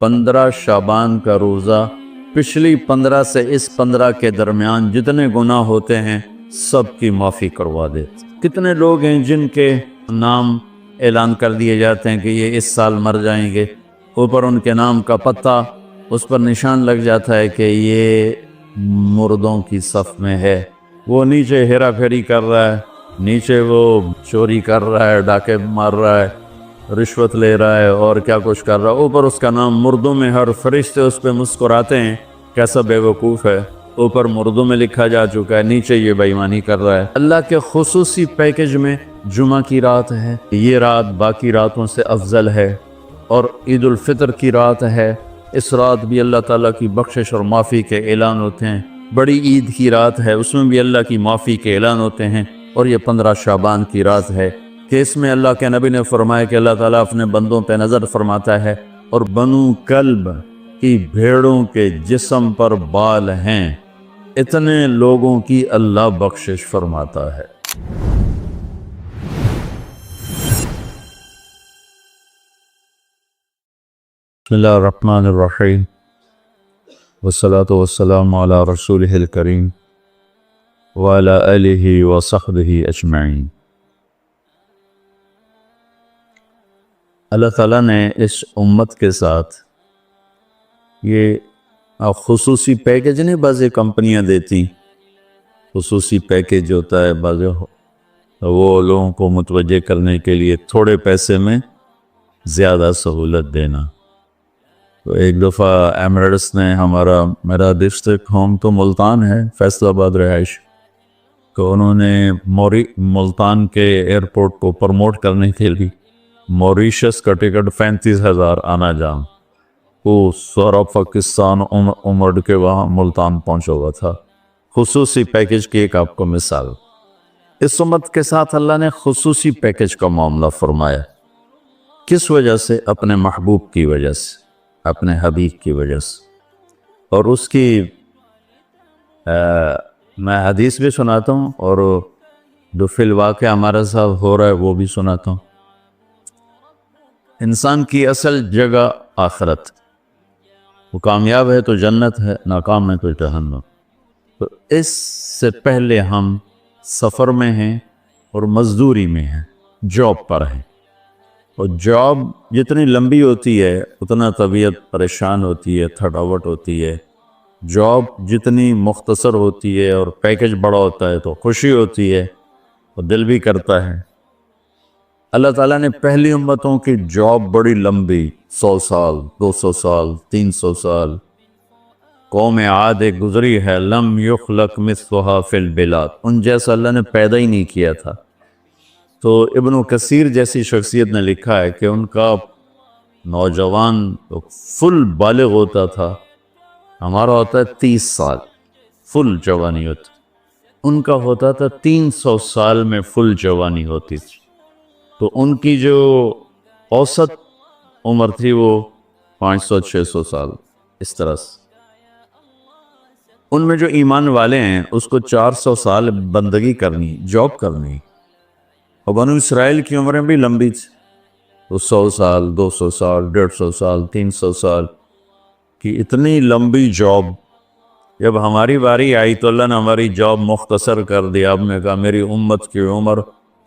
15 شعبان کا روزہ پچھلی 15 سے اس 15 کے درمیان جتنے گناہ ہوتے ہیں سب کی معافی کروا دیتے۔ کتنے لوگ ہیں جن کے نام اعلان کر دیے جاتے ہیں کہ یہ اس سال مر جائیں گے، اوپر ان کے نام کا پتہ اس پر نشان لگ جاتا ہے کہ یہ مردوں کی صف میں ہے۔ وہ نیچے ہیرا پھیری کر رہا ہے، نیچے وہ چوری کر رہا ہے، ڈاکے مار رہا ہے، رشوت لے رہا ہے اور کیا کچھ کر رہا ہے، اوپر اس کا نام مردوں میں، ہر فرشتے اس پہ مسکراتے ہیں، کیسا بے وقوف ہے، اوپر مردوں میں لکھا جا چکا ہے، نیچے یہ بے ایمانی کر رہا ہے۔ اللہ کے خصوصی پیکج میں جمعہ کی رات ہے، یہ رات باقی راتوں سے افضل ہے، اور عید الفطر کی رات ہے، اس رات بھی اللہ تعالیٰ کی بخشش اور معافی کے اعلان ہوتے ہیں۔ بڑی عید کی رات ہے، اس میں بھی اللہ کی معافی کے اعلان ہوتے ہیں، اور یہ 15 شعبان کی رات ہے کہ اس میں اللہ کے نبی نے فرمایا کہ اللہ تعالیٰ اپنے بندوں پہ نظر فرماتا ہے، اور بنو کلب کی بھیڑوں کے جسم پر بال ہیں، اتنے لوگوں کی اللہ بخشش فرماتا ہے۔ بسم اللہ الرحمن الرحیم، والصلاة والسلام علی رسولہ الکریم وعلی آلہ وصحبہ اجمعین۔ اللہ تعالیٰ نے اس امت کے ساتھ یہ خصوصی پیکج نہیں، بعض کمپنیاں دیتی خصوصی پیکج ہوتا ہے، بعض وہ لوگوں کو متوجہ کرنے کے لیے تھوڑے پیسے میں زیادہ سہولت دینا۔ تو ایک دفعہ ایمریٹس نے میرا ڈسٹرکٹ ہوم تو ملتان ہے، فیصل آباد رہائش، تو انہوں نے ملتان کے ایئرپورٹ کو پروموٹ کرنے کے لیے موریشس کا ٹکٹ 35,000 آنا جان، وہ سارا پاکستان امڑ کے وہاں ملتان پہنچا ہوا تھا۔ خصوصی پیکج کی ایک آپ کو مثال، اس امت کے ساتھ اللہ نے خصوصی پیکج کا معاملہ فرمایا۔ کس وجہ سے؟ اپنے محبوب کی وجہ سے، اپنے حبیب کی وجہ سے۔ اور اس کی میں حدیث بھی سناتا ہوں، اور جو فی الواقع ہمارے ساتھ ہو رہا ہے وہ بھی سناتا ہوں۔ انسان کی اصل جگہ آخرت، وہ کامیاب ہے تو جنت ہے، ناکام ہے تو جہنم۔ تو اس سے پہلے ہم سفر میں ہیں اور مزدوری میں ہیں، جاب پر ہیں، اور جاب جتنی لمبی ہوتی ہے اتنا طبیعت پریشان ہوتی ہے، تھکاوٹ ہوتی ہے۔ جاب جتنی مختصر ہوتی ہے اور پیکج بڑا ہوتا ہے تو خوشی ہوتی ہے اور دل بھی کرتا ہے۔ اللہ تعالیٰ نے پہلی امتوں کی جاب بڑی لمبی، 100 سال، 200 سال، 300 سال۔ قوم عاد ایک گزری ہے، لم یخلق مثلھا فی البلاد، ان جیسا اللہ نے پیدا ہی نہیں کیا تھا۔ تو ابن کثیر جیسی شخصیت نے لکھا ہے کہ ان کا نوجوان فل بالغ ہوتا تھا، ہمارا ہوتا ہے 30 سال فل جوانی ہوتی، ان کا ہوتا تھا 300 سال میں فل جوانی ہوتی تھی۔ تو ان کی جو اوسط عمر تھی وہ 500-600 سال، اس طرح سے۔ ان میں جو ایمان والے ہیں اس کو 400 سال بندگی کرنی، جاب کرنی۔ اور بنو اسرائیل کی عمریں بھی لمبی تھی، تو 100 سال، 200 سال، 150 سال، 300 سال کی اتنی لمبی جاب۔ جب ہماری باری آئی تو اللہ نے ہماری جاب مختصر کر دی۔ آپ نے کہا میری امت کی عمر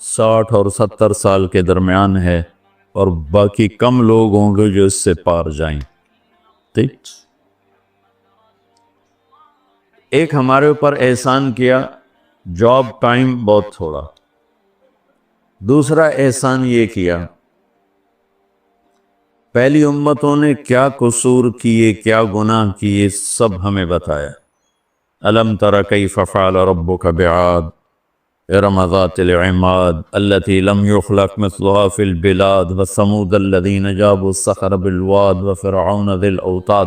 60 اور 70 سال کے درمیان ہے، اور باقی کم لوگ ہوں گے جو اس سے پار جائیں۔ ٹھیک، ایک ہمارے اوپر احسان کیا، جاب ٹائم بہت تھوڑا۔ دوسرا احسان یہ کیا، پہلی امتوں نے کیا قصور کیے، کیا گناہ کیے، سب ہمیں بتایا۔ الم تر کیف فعل ربک بعاد ارم ذات العماد التي لم يخلق مثلها في البلاد وثمود الذين جابوا الصخر بالواد وفرعون ذي الاوتاد۔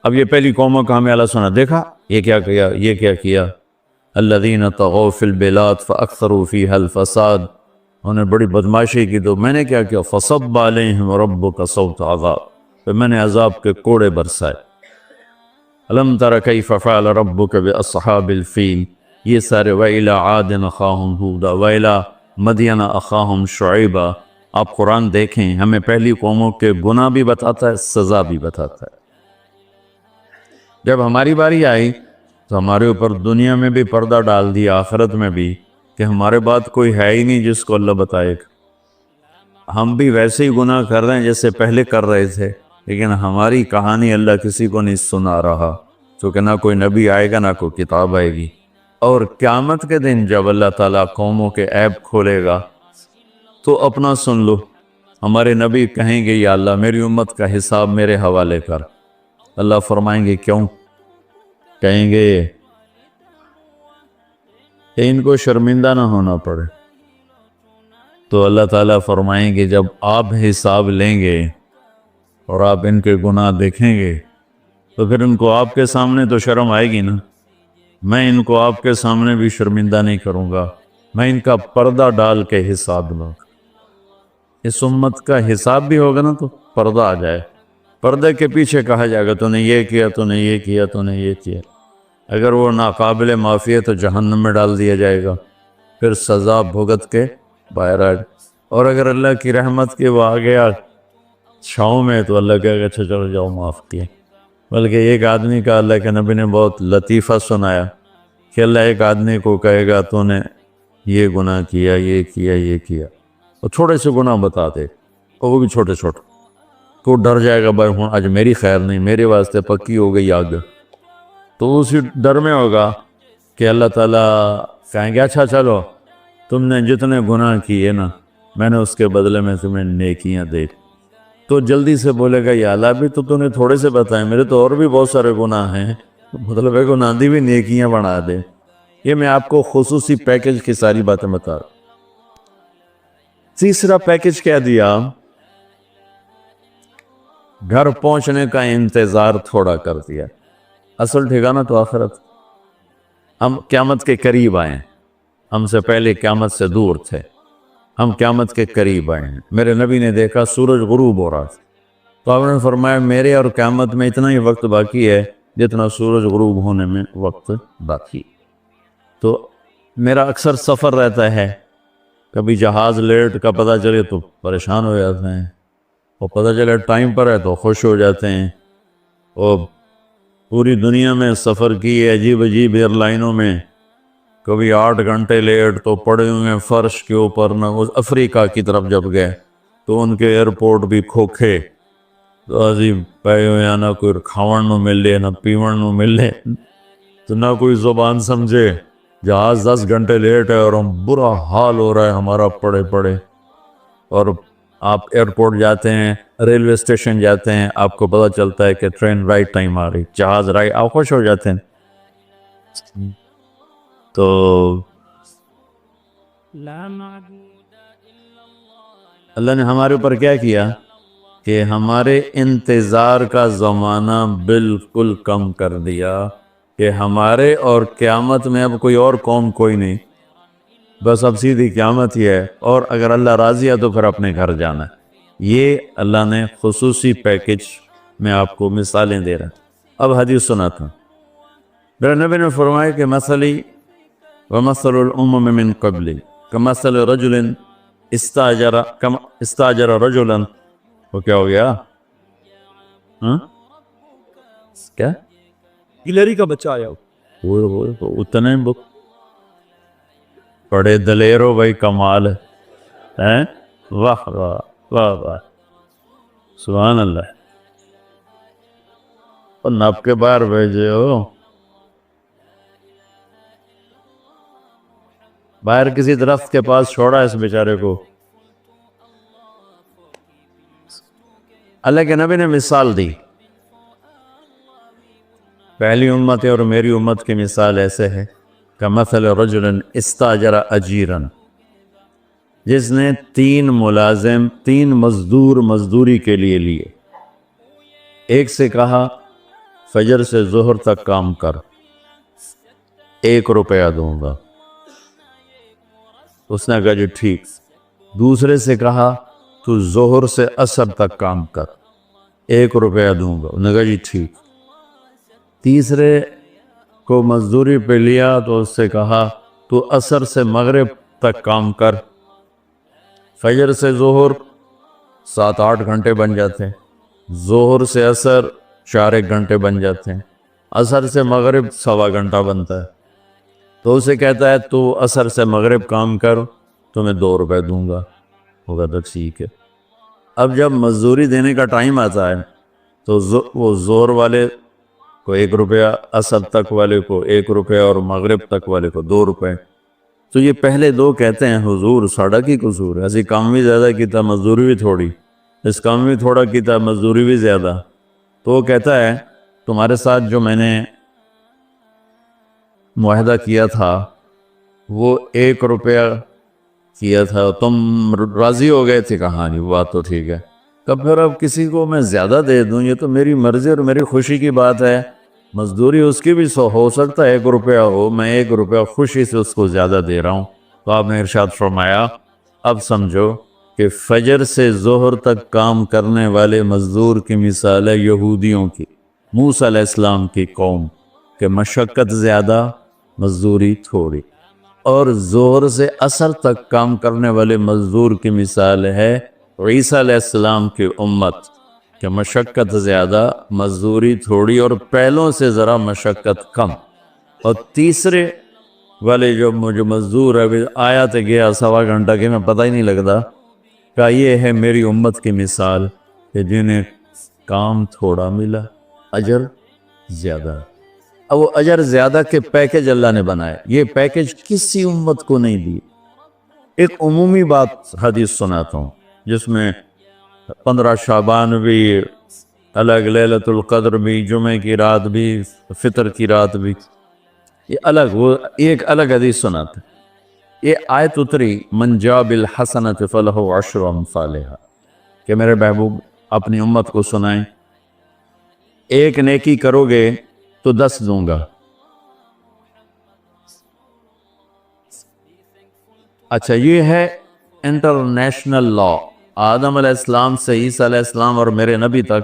اب یہ پہلی قوموں کا ہمیں اللہ سنا، دیکھا یہ کیا کیا، یہ کیا کیا۔ الذين طغوا في البلاد فاكثروا فيها الفساد، انہوں نے بڑی بدماشی کی، تو میں نے کیا کیا، فصب علیہم ربک صوت عذاب، پھر میں نے عذاب کے کوڑے برسائے۔ الم تر کیف فعل ربک باصحاب الفیل، یہ سارے وَإِلَىٰ عَادٍ أَخَاهُمْ هُودًا وَإِلَىٰ مَدْيَنَ أَخَاهُمْ شُعَيْبًا آپ قرآن دیکھیں، ہمیں پہلی قوموں کے گناہ بھی بتاتا ہے، سزا بھی بتاتا ہے۔ جب ہماری باری آئی تو ہمارے اوپر دنیا میں بھی پردہ ڈال دیا، آخرت میں بھی، کہ ہمارے بعد کوئی ہے ہی نہیں جس کو اللہ بتائے گا۔ ہم بھی ویسے ہی گناہ کر رہے ہیں جیسے پہلے کر رہے تھے، لیکن ہماری کہانی اللہ کسی کو نہیں سنا رہا، چونکہ نہ کوئی نبی آئے گا، نہ کوئی کتاب آئے گی۔ اور قیامت کے دن جب اللہ تعالیٰ قوموں کے عیب کھولے گا تو اپنا سن لو، ہمارے نبی کہیں گے یا اللہ میری امت کا حساب میرے حوالے کر۔ اللہ فرمائیں گے کیوں؟ کہیں گے کہ ان کو شرمندہ نہ ہونا پڑے۔ تو اللہ تعالیٰ فرمائیں گے جب آپ حساب لیں گے اور آپ ان کے گناہ دیکھیں گے تو پھر ان کو آپ کے سامنے تو شرم آئے گی نا، میں ان کو آپ کے سامنے بھی شرمندہ نہیں کروں گا، میں ان کا پردہ ڈال کے حساب لوں گا۔ اس امت کا حساب بھی ہوگا نا تو پردہ آ جائے، پردے کے پیچھے کہا جائے گا تو نے یہ کیا، تو نے یہ کیا، تو نے یہ کیا۔ اگر وہ ناقابل معافی ہے تو جہنم میں ڈال دیا جائے گا، پھر سزا بھگت کے باہر آ جائے۔ اور اگر اللہ کی رحمت کے وہ آ گیا چھاؤں میں تو اللہ کہے گا اچھا چلو جاؤ معاف کیا۔ بلکہ ایک آدمی کا اللہ کے نبی نے بہت لطیفہ سنایا کہ اللہ ایک آدمی کو کہے گا تو نے یہ گناہ کیا، یہ کیا، یہ کیا، اور تھوڑے سے گناہ بتا دے، اور وہ بھی چھوٹے چھوٹے، تو ڈر جائے گا بھائی ہوں آج میری خیر نہیں، میرے واسطے پکی ہو گئی آگ۔ تو اسی ڈر میں ہوگا کہ اللہ تعالیٰ کہیں گے اچھا چلو تم نے جتنے گناہ کیے نا میں نے اس کے بدلے میں تمہیں نیکیاں دے۔ تو جلدی سے بولے گا یا اللہ بھی تو نے تھوڑے سے بتائے، میرے تو اور بھی بہت سارے گناہ ہیں، مطلب ہے گناہ دی بھی نیکیاں بنا دے۔ یہ میں آپ کو خصوصی پیکج کی ساری باتیں بتا رہا۔ تیسرا پیکج کیا دیا؟ گھر پہنچنے کا انتظار تھوڑا کر دیا۔ اصل ٹھکانہ تو آخرت، ہم قیامت کے قریب آئے ہیں، ہم سے پہلے قیامت سے دور تھے، ہم قیامت کے قریب آئے ہیں۔ میرے نبی نے دیکھا سورج غروب ہو رہا تھا، تو آپ نے فرمایا میرے اور قیامت میں اتنا ہی وقت باقی ہے جتنا سورج غروب ہونے میں وقت باقی۔ تو میرا اکثر سفر رہتا ہے، کبھی جہاز لیٹ کا پتہ چلے تو پریشان ہو جاتے ہیں، اور پتہ چلے ٹائم پر ہے تو خوش ہو جاتے ہیں۔ اور پوری دنیا میں سفر کی ہے عجیب عجیب ایئر لائنوں میں، کبھی 8 گھنٹے لیٹ تو پڑے ہوئے ہیں فرش کے اوپر۔ نہ افریقہ کی طرف جب گئے تو ان کے ایئرپورٹ بھی کھوکھے، تو عظیم پے ہوئے، نہ کوئی کھاون نو ملے نہ پیون نو ملے، تو نہ کوئی زبان سمجھے، جہاز 10 گھنٹے لیٹ ہے اور ہم برا حال ہو رہا ہے ہمارا پڑے پڑے۔ اور آپ ایئرپورٹ جاتے ہیں، ریلوے اسٹیشن جاتے ہیں، آپ کو پتہ چلتا ہے کہ ٹرین رائٹ ٹائم آ رہی، جہاز رائٹ، آپ خوش ہو جاتے ہیں۔ تو اللہ نے ہمارے اوپر کیا کیا کہ ہمارے انتظار کا زمانہ بالکل کم کر دیا، کہ ہمارے اور قیامت میں اب کوئی اور قوم کوئی نہیں، بس اب سیدھی قیامت ہی ہے، اور اگر اللہ راضی ہے تو پھر اپنے گھر جانا ہے۔ یہ اللہ نے خصوصی پیکج میں آپ کو مثالیں دے رہا۔ اب حدیث سنا تھا، میرے نبی نے فرمایا کہ مثلی ومثل الامم من قبلی کمثل رجل استاجر رجلا، وہ کیا ہو گیا؟ کیا؟ ہلری کا بچہ آیا وہ اتنے بک بڑے دلیر ہو بھائی، کمال ہے، واہ واہ واہ واہ، سبحان اللہ۔ اور نب کے باہر بھیجے ہو، باہر کسی درخت کے پاس چھوڑا اس بیچارے کو۔ اللہ کے نبی نے مثال دی، پہلی امت اور میری امت کی مثال ایسے ہے کہ مثل رجل استاجر اجیرا، جس نے 3 ملازم 3 مزدور مزدوری کے لیے لیے۔ ایک سے کہا فجر سے ظہر تک کام کر، 1 روپیہ دوں گا، اس نے کہا جی ٹھیک۔ دوسرے سے کہا تو ظہر سے عصر تک کام کر، 1 روپیہ دوں گا، انہوں نے کہا جی ٹھیک۔ تیسرے کو مزدوری پہ لیا تو اس سے کہا تو عصر سے مغرب تک کام کر، فجر سے ظہر 7-8 گھنٹے بن جاتے ہیں، ظہر سے عصر 4-1 گھنٹے بن جاتے ہیں، عصر سے مغرب 1.25 گھنٹہ بنتا ہے۔ تو اسے کہتا ہے تو عصر سے مغرب کام کر، تمہیں 2 روپے دوں گا۔ وہ کہتا ٹھیک ہے۔ اب جب مزدوری دینے کا ٹائم آتا ہے تو وہ زور والے کو 1 روپیہ، عصر تک والے کو 1 روپیہ اور مغرب تک والے کو 2 روپے۔ تو یہ پہلے 2 کہتے ہیں حضور ساڑا کی قصور ہے، اسی کام بھی زیادہ کیتا مزدوری بھی تھوڑی، اس کام بھی تھوڑا کیتا مزدوری بھی زیادہ۔ تو وہ کہتا ہے تمہارے ساتھ جو میں نے معاہدہ کیا تھا وہ 1 روپیہ کیا تھا، تم راضی ہو گئے تھے، کہا نہیں، بات تو ٹھیک ہے۔ کب پھر اب کسی کو میں زیادہ دے دوں، یہ تو میری مرضی اور میری خوشی کی بات ہے، مزدوری اس کی بھی ہو سکتا ہے 1 روپیہ ہو، میں 1 روپیہ خوشی سے اس کو زیادہ دے رہا ہوں۔ تو آپ نے ارشاد فرمایا اب سمجھو کہ فجر سے ظہر تک کام کرنے والے مزدور کی مثال ہے یہودیوں کی، موسیٰ علیہ السلام کی قوم، کہ مشقت زیادہ مزدوری تھوڑی، اور ظہر سے عصر تک کام کرنے والے مزدور کی مثال ہے عیسیٰ علیہ السلام کی امت، کہ مشقت زیادہ مزدوری تھوڑی اور پہلوں سے ذرا مشقت کم۔ اور تیسرے والے جو مزدور ہے آیا تو گیا 1.25 گھنٹہ کہ میں پتہ ہی نہیں لگتا، کہ یہ ہے میری امت کی مثال کہ جنہیں کام تھوڑا ملا اجر زیادہ۔ اب وہ اجر زیادہ کے پیکج اللہ نے بنائے، یہ پیکج کسی امت کو نہیں دی۔ ایک عمومی بات حدیث سناتا ہوں جس میں 15 شعبان بھی الگ، لیلۃ القدر بھی، جمعہ کی رات بھی، فطر کی رات بھی، یہ الگ، وہ ایک الگ حدیث سناتے ہیں۔ یہ آیت اتری من جاء بالحسنۃ فلہ عشر امثالھا، کہ میرے محبوب اپنی امت کو سنائیں 1 نیکی کرو گے تو 10 دوں گا۔ اچھا، یہ ہے انٹرنیشنل لا، آدم علیہ السلام سے عیسیٰ علیہ السلام اور میرے نبی تک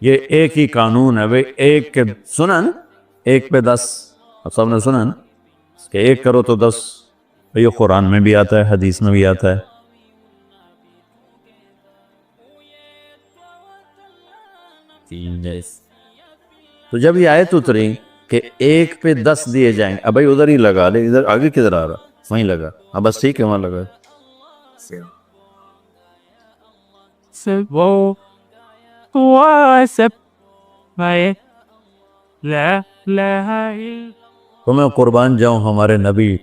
یہ ایک ہی قانون ہے۔ بھئی 1 کے سنن 1 پہ 10، اب سب نے سنن کہ 1 کرو تو 10، یہ قرآن میں بھی آتا ہے، حدیث میں بھی آتا ہے۔ تو جب یہ آیت اتری کہ 1 پہ 10 دیے جائیں گے، اب بھائی ادھر ہی لگا لے، ادھر آگے کدھر آ رہا، وہیں لگا، اب بس ٹھیک ہے وہاں لگا۔ تو میں قربان جاؤں ہمارے نبی،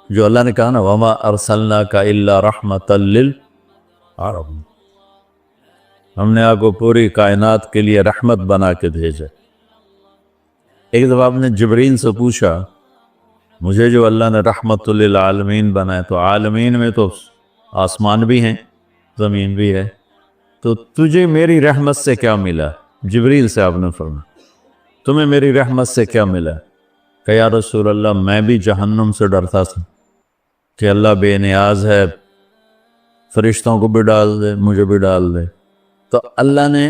جو اللہ نے کہا نا وَمَا أَرْسَلْنَاكَ إِلَّا رَحْمَةً لِلْعَالَمِينَ، ہم نے آپ کو پوری کائنات کے لیے رحمت بنا کے بھیجا۔ ایک دفعہ آپ نے جبرائیل سے پوچھا مجھے جو اللہ نے رحمت للعالمین بنایا، تو عالمین میں تو آسمان بھی ہیں زمین بھی ہے، تو تجھے میری رحمت سے کیا ملا؟ جبرائیل سے آپ نے فرمایا تمہیں میری رحمت سے کیا ملا؟ کہ یا رسول اللہ میں بھی جہنم سے ڈرتا تھا کہ اللہ بے نیاز ہے، فرشتوں کو بھی ڈال دے مجھے بھی ڈال دے، تو اللہ نے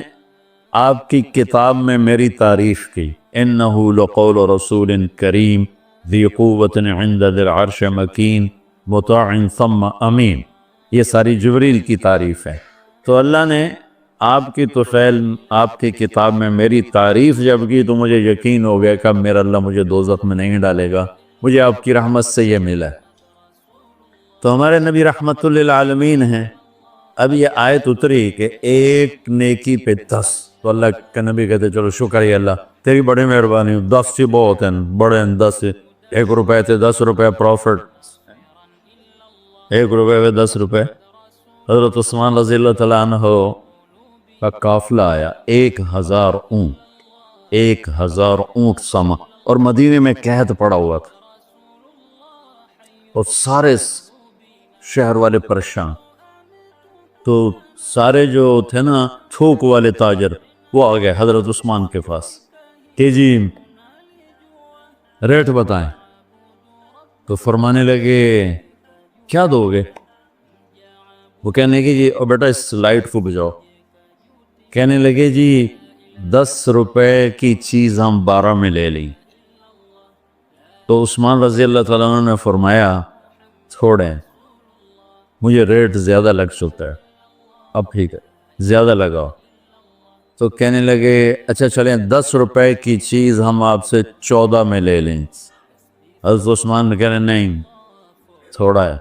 آپ کی کتاب میں میری تعریف کی، اِنَّهُ لَقَوْلُ رَسُولٍ كَرِيمٍ ذِي قُوَّةٍ عِنْدَ ذِي الْعَرْشِ مَكِينٍ مُطَاعٍ ثَمَّ أَمِينٍ، یہ ساری جبرائیل کی تعریف ہے۔ تو اللہ نے آپ کی طفیل آپ کی کتاب میں میری تعریف جب کی تو مجھے یقین ہو گیا کہ اب میرا اللہ مجھے دوزخ میں نہیں ڈالے گا، مجھے آپ کی رحمت سے یہ ملا۔ تو ہمارے نبی رحمت للعالمین ہیں۔ اب یہ آیت اتری کہ 1 نیکی پہ 10، تو اللہ کے نبی کہتے چلو شکر ہے اللہ تیری بڑی مہربانی، 10 سے بہت ہیں، بڑے ہیں 10 سے، 1 روپے تھے 10 روپے پروفٹ، 1 روپے پہ 10 روپے۔ حضرت عثمان رضی اللہ تعالیٰ عنہ کا قافلہ آیا، 1000 اونٹ، 1000 اونٹ سما، اور مدینے میں قحط پڑا ہوا تھا، اور سارے شہر والے پریشان۔ تو سارے جو تھے نا تھوک والے تاجر وہ آ گئے حضرت عثمان کے پاس کہ جی ریٹ بتائیں، تو فرمانے لگے کیا دو گے؟ وہ کہنے لگے جی بیٹا اس لائٹ کو بجھاؤ، کہنے لگے جی 10 روپے کی چیز ہم 12 میں لے لیں۔ تو عثمان رضی اللہ تعالیٰ عنہ نے فرمایا چھوڑیں، مجھے ریٹ زیادہ لگ چکا ہے، اب ٹھیک ہے زیادہ لگاؤ. تو کہنے لگے اچھا چلیں 10 روپے کی چیز ہم آپ سے 14 میں لے لیں. حضرت عثمان نے کہنے نہیں تھوڑا ہے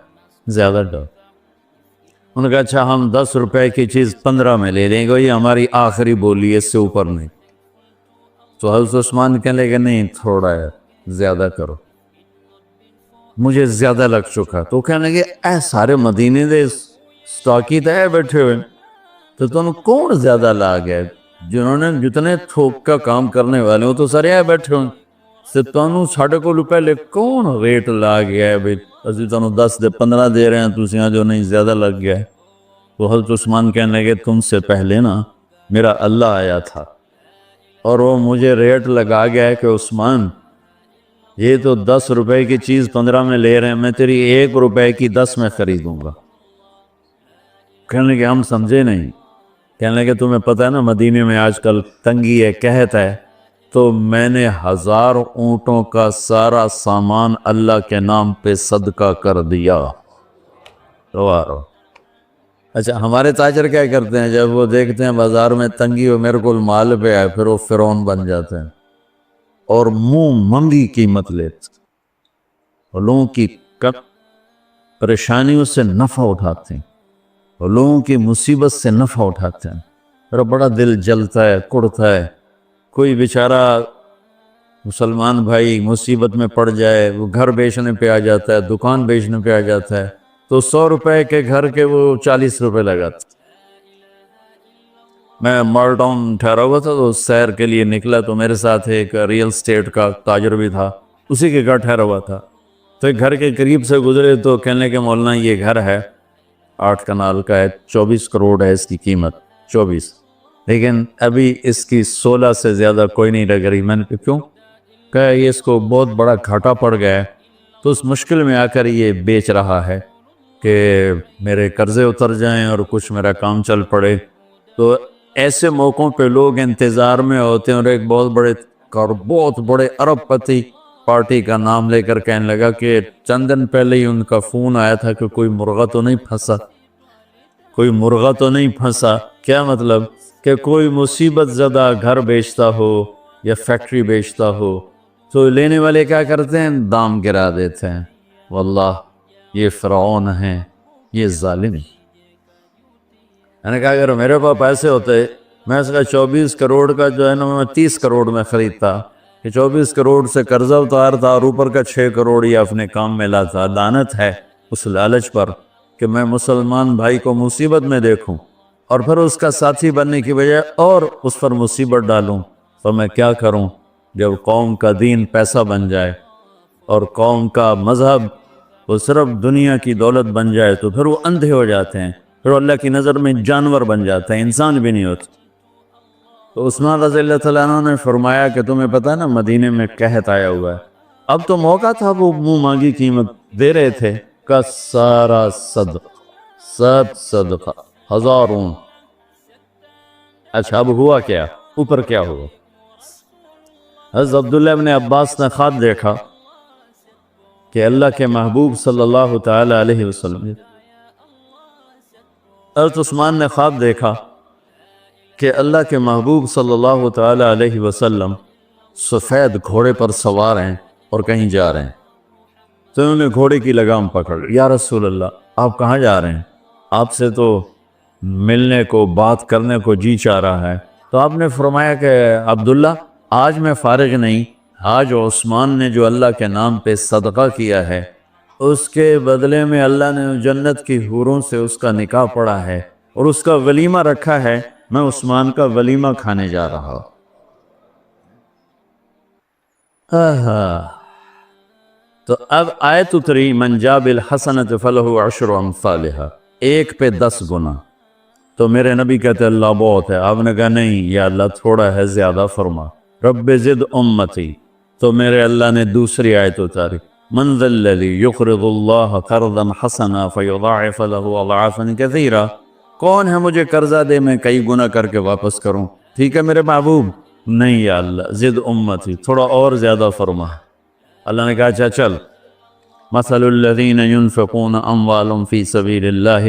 زیادہ ڈر. انہوں نے کہا اچھا ہم 10 روپے کی چیز 15 میں لے لیں گے, یہ ہماری آخری بولی ہے, اس سے اوپر نہیں. تو حضرت عثمان کہنے لگے نہیں تھوڑا ہے زیادہ کرو, مجھے زیادہ لگ چکا. تو کہنے لگے اے سارے مدینے دے سٹاکی تے بیٹھے ہوئے, تو تم کون زیادہ لا گئے؟ جنہوں نے جتنے تھوک کا کام کرنے والے ہو تو سارے آئے بیٹھے ہوں, سے تمہیں ساڑھے کو پہلے کون ریٹ لا گیا ہے بھئی اسی تمہیں 10 دے 15 دے رہے ہیں, تُسی یہاں جو نہیں زیادہ لگ گیا ہے. تو حضرت عثمان کہنے لگے تم سے پہلے نا میرا اللہ آیا تھا اور وہ مجھے ریٹ لگا گیا ہے کہ عثمان یہ تو 10 روپے کی چیز 15 میں لے رہے ہیں, میں تیری 1 روپے کی 10 میں خریدوں گا. کہنے لگے ہم سمجھے نہیں. کہنے لگے تمہیں پتہ ہے نا مدینے میں آج کل تنگی ہے قحط ہے, تو میں نے 1000 اونٹوں کا سارا سامان اللہ کے نام پہ صدقہ کر دیا. اچھا ہمارے تاجر کیا کرتے ہیں جب وہ دیکھتے ہیں بازار میں تنگی ہو میرے کو مال پہ آئے پھر وہ فرعون بن جاتے ہیں اور منہ منگی قیمت لیتے اور لوگوں کی پریشانیوں سے نفع اٹھاتے ہیں اور لوگوں کی مصیبت سے نفع اٹھاتے ہیں. میرا بڑا دل جلتا ہے کڑتا ہے. کوئی بیچارہ مسلمان بھائی مصیبت میں پڑ جائے, وہ گھر بیچنے پہ آ جاتا ہے, دکان بیچنے پہ آ جاتا ہے, تو 100 روپے کے گھر کے وہ 40 روپے لگاتا. میں مال ٹاؤن ٹھہرا ہوا تھا تو سیر کے لیے نکلا, تو میرے ساتھ ایک ریئل اسٹیٹ کا تاجر بھی تھا, اسی کے گھر ٹھہرا ہوا تھا. تو ایک گھر کے قریب سے گزرے تو کہنے کہ مولانا یہ گھر ہے 8 کنال کا ہے, 24 کروڑ ہے اس کی قیمت, 24, لیکن ابھی اس کی 16 سے زیادہ کوئی نہیں لگ رہی. میں نے کہا کیوں؟ کہا یہ اس کو بہت بڑا گھاٹا پڑ گیا ہے, تو اس مشکل میں آ کر یہ بیچ رہا ہے کہ میرے قرضے اتر جائیں اور کچھ میرا کام چل پڑے. تو ایسے موقعوں پہ لوگ انتظار میں ہوتے ہیں, اور ایک بہت بڑے ارب پتی پارٹی کا نام لے کر کہنے لگا کہ چند دن پہلے ہی ان کا فون آیا تھا کہ کوئی مرغہ تو نہیں پھنسا, کوئی مرغہ تو نہیں پھنسا. کیا مطلب کہ کوئی مصیبت زدہ گھر بیچتا ہو یا فیکٹری بیچتا ہو تو لینے والے کیا کرتے ہیں دام گرا دیتے ہیں. واللہ یہ فرعون ہیں, یہ ظالم ہیں. میں نے کہا اگر میرے پاس پیسے ہوتے میں اس کا 24 کروڑ کا جو ہے نا میں 30 کروڑ میں خریدتا, کہ 24 کروڑ سے قرضہ اتارتا اور اوپر کا 6 کروڑ یہ اپنے کام میں لاتا. لعنت ہے اس لالچ پر کہ میں مسلمان بھائی کو مصیبت میں دیکھوں اور پھر اس کا ساتھی بننے کی وجہ اور اس پر مصیبت ڈالوں. تو میں کیا کروں جب قوم کا دین پیسہ بن جائے اور قوم کا مذہب وہ صرف دنیا کی دولت بن جائے تو پھر وہ اندھے ہو جاتے ہیں, پھر اللہ کی نظر میں جانور بن جاتے ہیں, انسان بھی نہیں ہوتے. تو عثمان رضی اللہ تعالیٰ عنہ نے فرمایا کہ تمہیں پتہ ہے نا مدینے میں قحط آیا ہوا ہے, اب تو موقع تھا, وہ منہ مانگی قیمت دے رہے تھے, کا سارا صدقہ 1000 اونٹ. اچھا اب ہوا کیا, اوپر کیا ہوا؟ حضرت عبداللہ ابن عباس نے خواب دیکھا کہ اللہ کے محبوب صلی اللہ تعالی علیہ وسلم, حضرت عثمان نے خواب دیکھا کہ اللہ کے محبوب صلی اللہ تعالی علیہ وسلم سفید گھوڑے پر سوار ہیں اور کہیں جا رہے ہیں. تو انہوں نے گھوڑے کی لگام پکڑ, یا رسول اللہ آپ کہاں جا رہے ہیں؟ آپ سے تو ملنے کو بات کرنے کو جی چاہ رہا ہے. تو آپ نے فرمایا کہ عبداللہ آج میں فارغ نہیں, آج عثمان نے جو اللہ کے نام پہ صدقہ کیا ہے اس کے بدلے میں اللہ نے جنت کی حوروں سے اس کا نکاح پڑھا ہے اور اس کا ولیمہ رکھا ہے, میں عثمان کا ولیمہ کھانے جا رہا ہوں. تو اب آیت اتری من جاء بالحسنۃ فلہ 10 امثالھا, 1 پہ 10 گنا. تو میرے نبی کہتے اللہ بہت ہے. آپ نے کہا نہیں یا اللہ تھوڑا ہے, زیادہ فرما, رب زد امتی. تو میرے اللہ نے دوسری آیت اتاری من ذا الذی یقرض اللہ قرضا حسنا فیضاعف له اضعافا کثیرا, کون ہے مجھے قرضہ دے میں کئی گنا کر کے واپس کروں. ٹھیک ہے میرے محبوب, نہیں یا اللہ زد امتی, تھوڑا اور زیادہ فرما. اللہ نے کہا اچھا چل, مثل الذین ينفقون اموالهم فی سبیل اللہ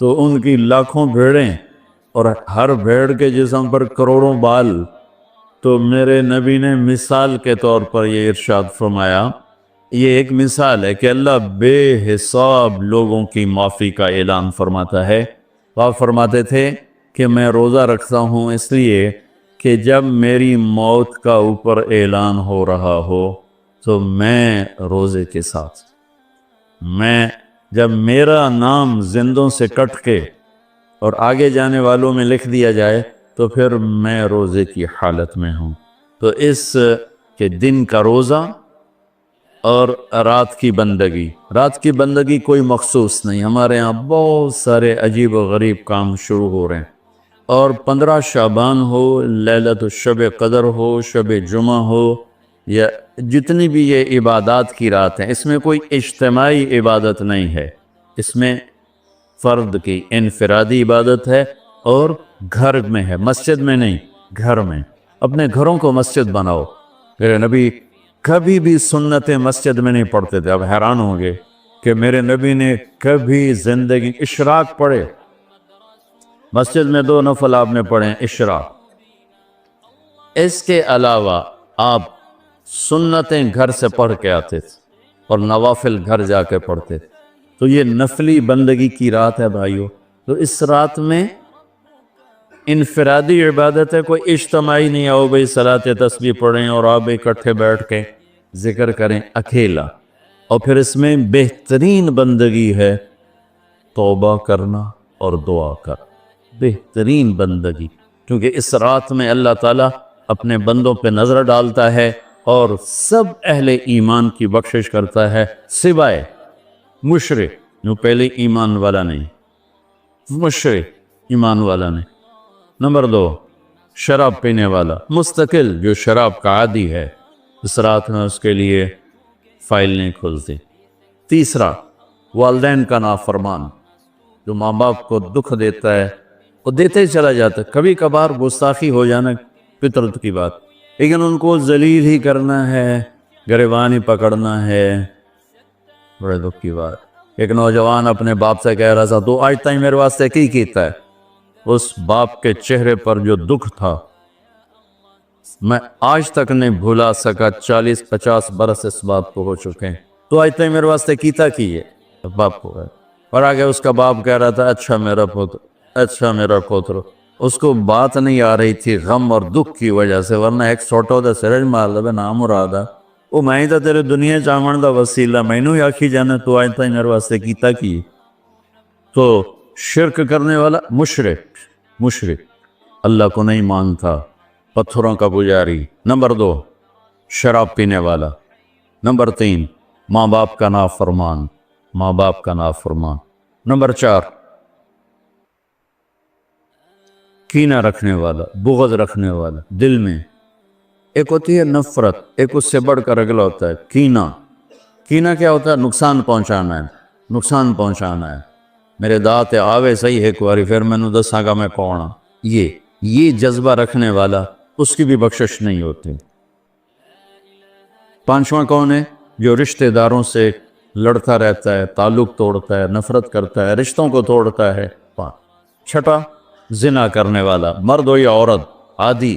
تو ان کی لاکھوں بھیڑیں اور ہر بھیڑ کے جسم پر کروڑوں بال. تو میرے نبی نے مثال کے طور پر یہ ارشاد فرمایا، یہ ایک مثال ہے کہ اللہ بے حساب لوگوں کی معافی کا اعلان فرماتا ہے. آپ فرماتے تھے کہ میں روزہ رکھتا ہوں اس لیے کہ جب میری موت کا اوپر اعلان ہو رہا ہو تو میں روزے کے ساتھ، جب میرا نام زندوں سے کٹ کے اور آگے جانے والوں میں لکھ دیا جائے تو پھر میں روزے کی حالت میں ہوں. تو اس کے دن کا روزہ اور رات کی بندگی کوئی مخصوص نہیں. ہمارے ہاں بہت سارے عجیب و غریب کام شروع ہو رہے ہیں، اور 15 شعبان ہو، لیلۃ الشب قدر ہو، شب جمعہ ہو، یا جتنی بھی یہ عبادات کی رات ہیں، اس میں کوئی اجتماعی عبادت نہیں ہے. اس میں فرد کی انفرادی عبادت ہے اور گھر میں ہے، مسجد میں نہیں، گھر میں. اپنے گھروں کو مسجد بناؤ. میرے نبی کبھی بھی سنت مسجد میں نہیں پڑھتے تھے. اب حیران ہوں گے کہ میرے نبی نے کبھی زندگی اشراق پڑھے، مسجد میں 2 نفل آپ نے پڑھے اشراق. اس کے علاوہ آپ سنتیں گھر سے پڑھ کے آتے تھے اور نوافل گھر جا کے پڑھتے تھے. تو یہ نفلی بندگی کی رات ہے بھائیو. تو اس رات میں انفرادی عبادت ہے، کوئی اجتماعی نہیں. آؤ بھئی صلاۃ تسبیح پڑھیں اور آپ اکٹھے بیٹھ کے ذکر کریں اکیلا. اور پھر اس میں بہترین بندگی ہے توبہ کرنا اور دعا کرنا، بہترین بندگی. کیونکہ اس رات میں اللہ تعالیٰ اپنے بندوں پہ نظر ڈالتا ہے اور سب اہل ایمان کی بخشش کرتا ہے سوائے مشرک، جو پہلے ایمان والا نہیں، مشرک ایمان والا نہیں. نمبر 2 شراب پینے والا مستقل، جو شراب کا عادی ہے، اس رات میں اس کے لیے فائل نہیں کھلتی. تیسرا والدین کا نافرمان، جو ماں باپ کو دکھ دیتا ہے وہ دیتے ہی چلا جاتا ہے. کبھی کبھار گستاخی ہو جانا فطرت کی بات، لیکن ان کو ذلیل ہی کرنا ہے، گریبان ہی پکڑنا ہے، بڑے دکھ کی بات. ایک نوجوان اپنے باپ سے کہہ رہا تھا تو آج تک میرے واسطے کی کیتا ہے. اس باپ کے چہرے پر جو دکھ تھا میں آج تک نہیں بھولا سکا. 40-50 برس اس باپ کو ہو چکے ہیں. تو آج تک میرے واسطے کیتا کی ہے باپ کو. اور آگے اس کا باپ کہہ رہا تھا اچھا میرا پوتر، اچھا میرا پوتر. اس کو بات نہیں آ رہی تھی غم اور دکھ کی وجہ سے، ورنہ ایک سوٹو دا سرج مار لبے نام مرادا وہ میں تا تیرے دنیا چاہمن دا وسیلہ، میں نو ہی آکھی جانا تو آج تک میرے واسطے کیتا کی. تو شرک کرنے والا مشرک اللہ کو نہیں مانتا، پتھروں کا پجاری. نمبر 2 شراب پینے والا. نمبر 3 ماں باپ کا نافرمان، نمبر 4 کینہ رکھنے والا، بغض رکھنے والا دل میں. ایک ہوتی ہے نفرت، ایک اس سے بڑھ کر اگلا ہوتا ہے کینہ کیا ہوتا ہے؟ نقصان پہنچانا ہے. میرے دانت آوے صحیح ایک باری پھر میں نے دساں گا میں کون ہاں. یہ جذبہ رکھنے والا اس کی بھی بخشش نہیں ہوتی. 5واں کون ہے؟ جو رشتہ داروں سے لڑتا رہتا ہے، تعلق توڑتا ہے، نفرت کرتا ہے، رشتوں کو توڑتا ہے. 6 زنا کرنے والا، مرد ہو یا عورت، عادی.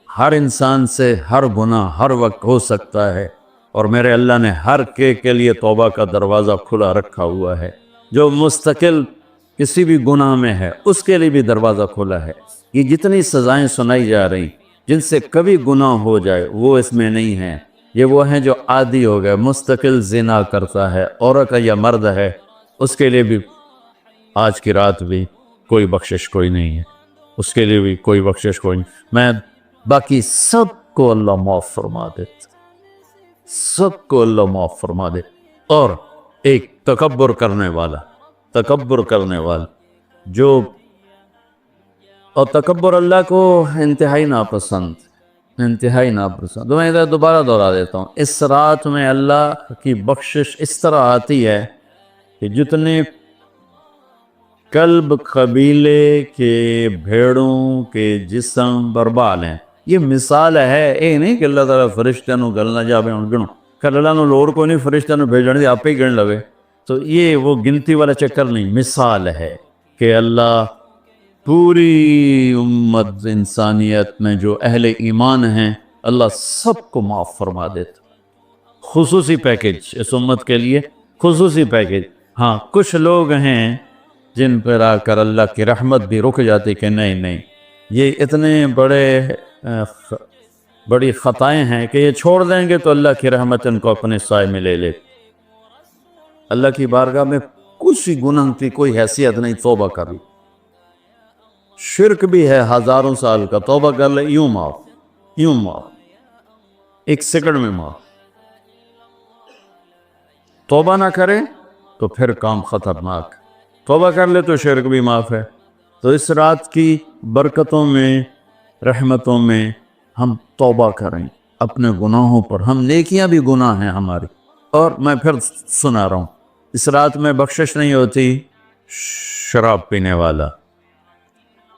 ہر انسان سے ہر گناہ ہر وقت ہو سکتا ہے، اور میرے اللہ نے ہر کے لیے توبہ کا دروازہ کھلا رکھا ہوا ہے. جو مستقل کسی بھی گناہ میں ہے اس کے لیے بھی دروازہ کھلا ہے. یہ جتنی سزائیں سنائی جا رہی جن سے کبھی گناہ ہو جائے وہ اس میں نہیں ہیں. یہ وہ ہیں جو عادی ہو گئے، مستقل زنا کرتا ہے، عورت یا مرد ہے، اس کے لیے بھی آج کی رات بھی کوئی بخشش کوئی نہیں ہے، اس کے لیے بھی کوئی بخشش کوئی نہیں. میں باقی سب کو اللہ معاف فرما دے، سب کو اللہ معاف فرما دے. اور ایک تکبر کرنے والا جو، اور تکبر اللہ کو انتہائی ناپسند. تو میں ادھر دوبارہ دہرا دیتا ہوں، اس رات میں اللہ کی بخشش اس طرح آتی ہے کہ جتنے کلب قبیلے کے بھیڑوں کے جسم بربال ہیں. یہ مثال ہے، یہ نہیں کہ اللہ تعالیٰ فرشتہ نو گلنا جاوے ہوں گنو، کہ اللہ نو لوڑ کو نہیں فرشتہ نو بھیجن دی آپ ہی گن لوے. تو یہ وہ گنتی والا چکر نہیں، مثال ہے کہ اللہ پوری امت انسانیت میں جو اہل ایمان ہیں اللہ سب کو معاف فرما دیتا۔ خصوصی پیکج اس امت کے لیے، خصوصی پیکج۔ ہاں کچھ لوگ ہیں جن پر آ کر اللہ کی رحمت بھی رک جاتی کہ نہیں یہ اتنے بڑی خطائیں ہیں کہ یہ چھوڑ دیں گے تو اللہ کی رحمت ان کو اپنے سائے میں لے لے۔ اللہ کی بارگاہ میں کچھ گناہ کی کوئی حیثیت نہیں، توبہ کر لی۔ شرک بھی ہے ہزاروں سال کا، توبہ کر لے یوں معاف، ایک سیکنڈ میں معاف۔ توبہ نہ کرے تو پھر کام خطرناک، توبہ کر لے تو شرک بھی معاف ہے۔ تو اس رات کی برکتوں میں، رحمتوں میں ہم توبہ کریں اپنے گناہوں پر۔ ہم نیکیاں بھی گناہ ہیں ہماری۔ اور میں پھر سنا رہا ہوں، اس رات میں بخشش نہیں ہوتی شراب پینے والا،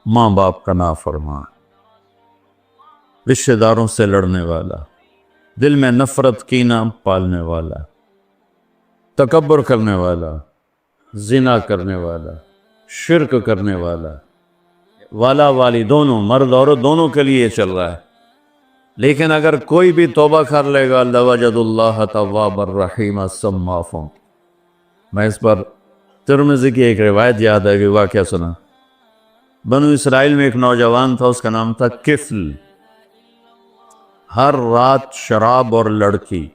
ماں باپ کا نافرمان، رشتہ داروں سے لڑنے والا، دل میں نفرت کینہ پالنے والا، تکبر کرنے والا، زنا کرنے والا، شرک کرنے والا والی دونوں، مرد عورت دونوں کے لیے چل رہا ہے۔ لیکن اگر کوئی بھی توبہ کر لے گا لوجد اللہ تواب الرحیم، سب معاف ہوں۔ میں اس پر ترمذی کی ایک روایت یاد ہے کہ واقعہ سنا۔ بنو اسرائیل میں ایک نوجوان تھا، اس کا نام تھا کفل۔ ہر رات شراب اور لڑکی۔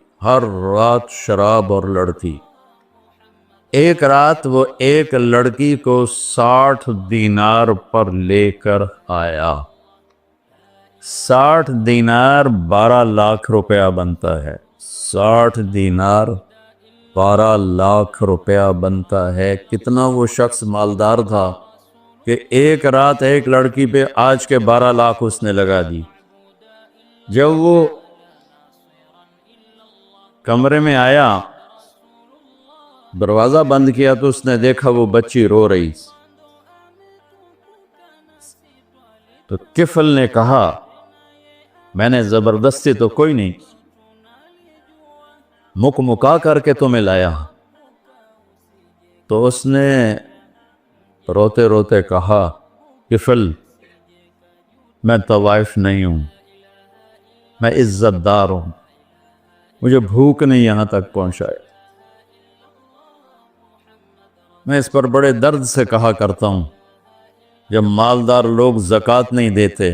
ایک رات وہ ایک لڑکی کو 60 دینار پر لے کر آیا۔ 60 دینار 12 لاکھ روپیہ بنتا ہے۔ 60 دینار 12 لاکھ روپیہ بنتا ہے۔ کتنا وہ شخص مالدار تھا کہ ایک رات ایک لڑکی پہ آج کے 12 لاکھ اس نے لگا دی۔ جب وہ کمرے میں آیا، دروازہ بند کیا تو اس نے دیکھا وہ بچی رو رہی۔ تو کفل نے کہا میں نے زبردستی تو کوئی نہیں، مکا کر کے تمہیں لایا۔ تو اس نے روتے روتے کہا کفل میں طوائف نہیں ہوں، میں عزت دار ہوں، مجھے بھوک نہیں یہاں تک پہنچائے۔ میں اس پر بڑے درد سے کہا کرتا ہوں، جب مالدار لوگ زکوٰۃ نہیں دیتے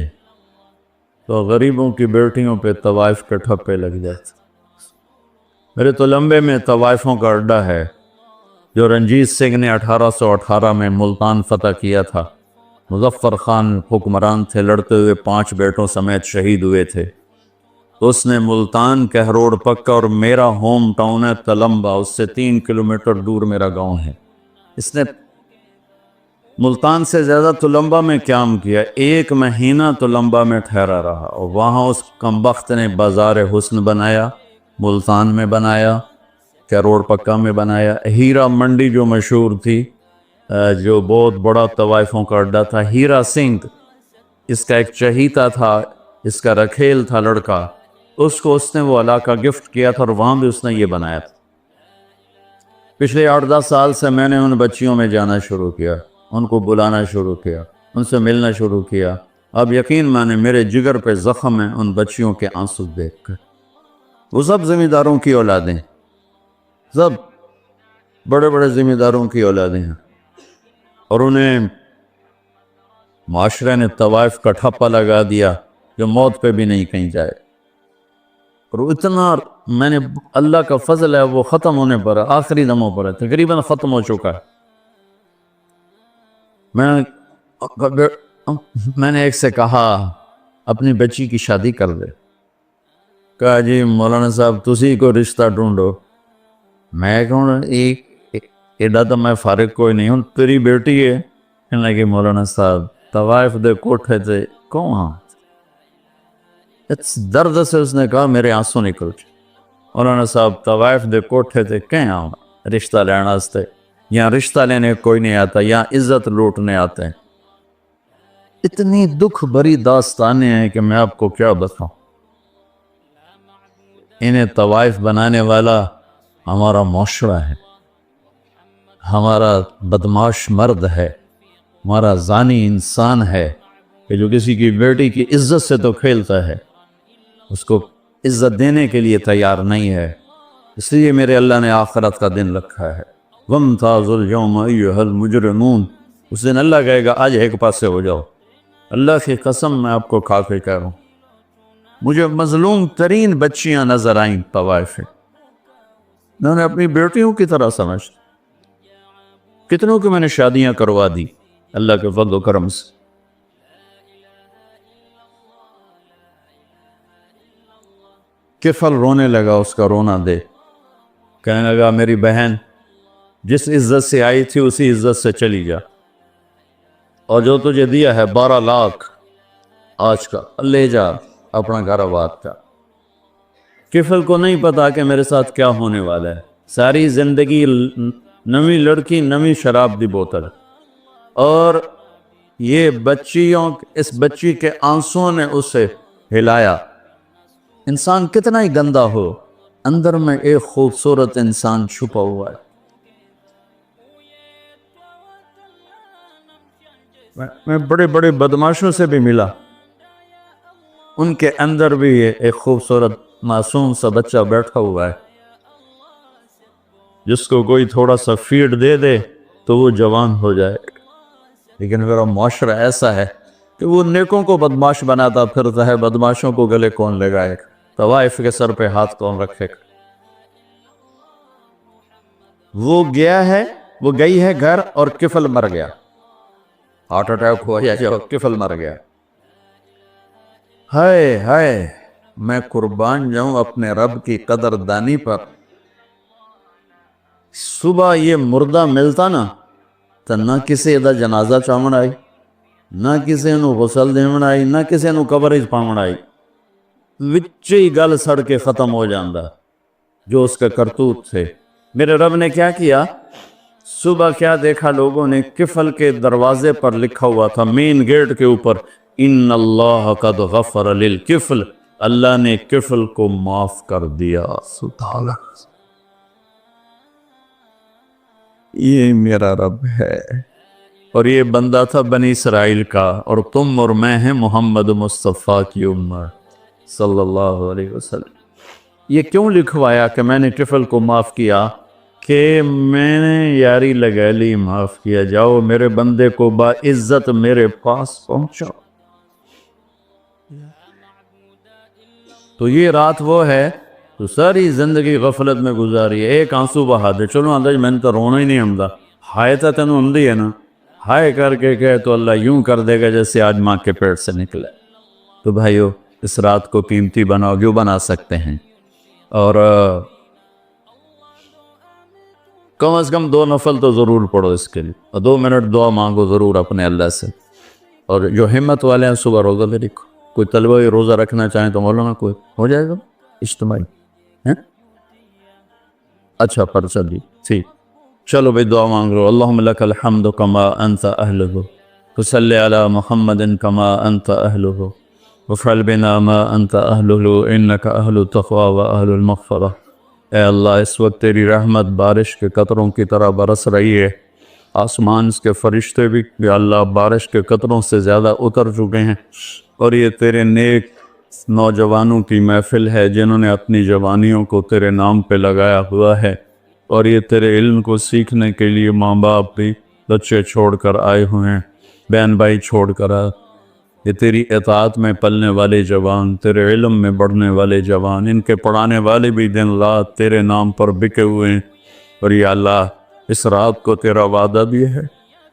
تو غریبوں کی بیٹیوں پہ طوائف کے ٹھپے لگ جاتے۔ میرے تلمبے میں طوائفوں کا اڈہ ہے، جو رنجیت سنگھ نے 1818 میں ملتان فتح کیا تھا۔ مظفر خان حکمران تھے، لڑتے ہوئے 5 بیٹوں سمیت شہید ہوئے تھے۔ تو اس نے ملتان کہروڑ پکا، اور میرا ہوم ٹاؤن ہے تلمبا، اس سے 3 کلومیٹر دور میرا گاؤں ہے۔ اس نے ملتان سے زیادہ تلمبا میں قیام کیا، 1 مہینہ تلمبا میں ٹھہرا رہا، اور وہاں اس کمبخت نے بازار حسن بنایا، ملتان میں بنایا، کہروڑ پکا میں بنایا۔ ہیرا منڈی جو مشہور تھی، جو بہت بڑا طوائفوں کا اڈہ تھا، ہیرا سنگھ اس کا ایک چہیتا تھا، اس کا رکھیل تھا لڑکا، اس کو اس نے وہ علاقہ گفٹ کیا تھا، اور وہاں بھی اس نے یہ بنایا تھا۔ پچھلے 8-10 سال سے میں نے ان بچیوں میں جانا شروع کیا، ان کو بلانا شروع کیا، ان سے ملنا شروع کیا۔ اب یقین مانے میرے جگر پہ زخم ہے ان بچیوں کے آنسو دیکھ کر۔ وہ سب ذمہ داروں کی اولادیں، سب بڑے بڑے ذمہ داروں کی اولادیں ہیں، اور انہیں معاشرے نے طوائف کا ٹھپا لگا دیا جو موت پہ بھی نہیں کہیں جائے۔ اور اتنا میں نے، اللہ کا فضل ہے، وہ ختم ہونے پر ہے، آخری دموں پر ہے، تقریباً ختم ہو چکا ہے۔ میں نے ایک سے کہا اپنی بچی کی شادی کر دے۔ کہا جی مولانا صاحب تسی کو رشتہ ڈھونڈو۔ میں کہوں ایڈا تو میں فارغ کوئی نہیں ہوں، تیری بیٹی ہے۔ کہنے لگے مولانا صاحب طوائف دے کوٹھے تھے کہاں؟ درد سے اس نے کہا میرے آنسو نکل گئے۔ مولانا صاحب طوائف دے کوٹھے تھے کہاں رشتہ لینا واسطے؟ یہاں رشتہ لینے کوئی نہیں آتا، یہاں عزت لوٹنے آتے ہیں۔ اتنی دکھ بھری داستانیں ہیں کہ میں آپ کو کیا بتاؤں۔ انہیں طوائف بنانے والا ہمارا معاشرہ ہے، ہمارا بدماش مرد ہے، ہمارا زانی انسان ہے کہ جو کسی کی بیٹی کی عزت سے تو کھیلتا ہے، اس کو عزت دینے کے لیے تیار نہیں ہے. اس لیے میرے اللہ نے آخرت کا دن رکھا ہے. وَامْتَازُوا الْيَوْمَ أَيُّهَا الْمُجْرِمُونَ. اس دن اللہ کہے گا آج ایک پاسے ہو جاؤ. اللہ کی قسم میں آپ کو کھا کے کہہ رہا ہوں، مجھے مظلوم ترین بچیاں نظر آئیں طوائف میں. میں نے اپنی بیٹیوں کی طرح سمجھ، کتنوں کی میں نے شادیاں کروا دی اللہ کے فضل و کرم سے. کفل رونے لگا، اس کا رونا دے، کہنے لگا میری بہن جس عزت سے آئی تھی اسی عزت سے چلی جا، اور جو تجھے دیا ہے 12 لاکھ آج کا لے جا اپنا گھر آباد کا. کفل کو نہیں پتا کہ میرے ساتھ کیا ہونے والا ہے. ساری زندگی نویں لڑکی نویں شراب دی بوتل، اور یہ اس بچی کے آنسوں نے اسے ہلایا. انسان کتنا ہی گندا ہو، اندر میں ایک خوبصورت انسان چھپا ہوا ہے. میں بڑے بڑے بدماشوں سے بھی ملا، ان کے اندر بھی ایک خوبصورت معصوم سا بچہ بیٹھا ہوا ہے، جس کو کوئی تھوڑا سا فیڈ دے دے تو وہ جوان ہو جائے. لیکن میرا معاشرہ ایسا ہے کہ وہ نیکوں کو بدماش بناتا پھرتا ہے، بدماشوں کو گلے کون لگائے گا، طوائف کے سر پہ ہاتھ کون رکھے گا. وہ گئی ہے گھر اور کفل مر گیا، ہارٹ اٹیک ہوا یا کفل مر گیا. ہائے ہائے، میں قربان جاؤں اپنے رب کی قدر دانی پر. صبح یہ مردہ ملتا نا تو نہ کسی دا جنازہ چاون آئی، نہ کسی نو غسل دیون آئی، نہ کسی نو قبر پاون آئی. وچے ہی گل سڑ کے ختم ہو جاندہ جو اس کے کرتوت تھے. میرے رب نے کیا کیا، صبح کیا دیکھا لوگوں نے، کفل کے دروازے پر لکھا ہوا تھا، مین گیٹ کے اوپر، ان اللہ قد غفر للکفل، اللہ نے کفل کو معاف کر دیا. سبحان اللہ، یہ میرا رب ہے. اور یہ بندہ تھا بنی اسرائیل کا، اور تم اور میں ہیں محمد مصطفیٰ کی امت صلی اللہ علیہ وسلم. یہ کیوں لکھوایا کہ میں نے کفل کو معاف کیا؟ کہ میں نے یاری لگا لی، معاف کیا. جاؤ میرے بندے کو باعزت میرے پاس پہنچاؤ. تو یہ رات وہ ہے تو ساری زندگی غفلت میں گزاری ہے. ایک آنسو بہا دے، چلو اندر میں نے تو رونا ہی نہیں ہمدا، ہائے تا تینوں ہمدی ہے نا، ہائے کر کے کہے تو اللہ یوں کر دے گا جیسے آج ماں کے پیٹ سے نکلے. تو بھائیو اس رات کو قیمتی بناؤ، جو بنا سکتے ہیں، اور کم از کم 2 نفل تو ضرور پڑھو اس کے لیے، اور 2 منٹ دعا مانگو ضرور اپنے اللہ سے. اور جو ہمت والے ہیں صبح روزہ بھی رکھو. کوئی طلبہ روزہ رکھنا چاہیں تو مولانا کوئی ہو جائے گا اجتماعی ہیں. اچھا پرچہ دی ٹھیک. چلو بھئی دعا مانگ لو. اللہم لک الحمد کما انت اہلہ، وصلی علی محمد کما انت اہلہ، وفعل بنا ما انت اہلہ انک اہل التقوی و اہل المغفرہ. اے اللہ اس وقت تیری رحمت بارش کے قطروں کی طرح برس رہی ہے. آسمان کے فرشتے بھی یا اللہ بارش کے قطروں سے زیادہ اتر چکے ہیں، اور یہ تیرے نیک نوجوانوں کی محفل ہے جنہوں نے اپنی جوانیوں کو تیرے نام پہ لگایا ہوا ہے، اور یہ تیرے علم کو سیکھنے کے لیے ماں باپ بھی بچے چھوڑ کر آئے ہوئے ہیں، بہن بھائی چھوڑ کر آئے. یہ تیری اطاعت میں پلنے والے جوان، تیرے علم میں بڑھنے والے جوان، ان کے پڑھانے والے بھی دن رات تیرے نام پر بکے ہوئے ہیں. اور یا اللہ اس رات کو تیرا وعدہ بھی ہے،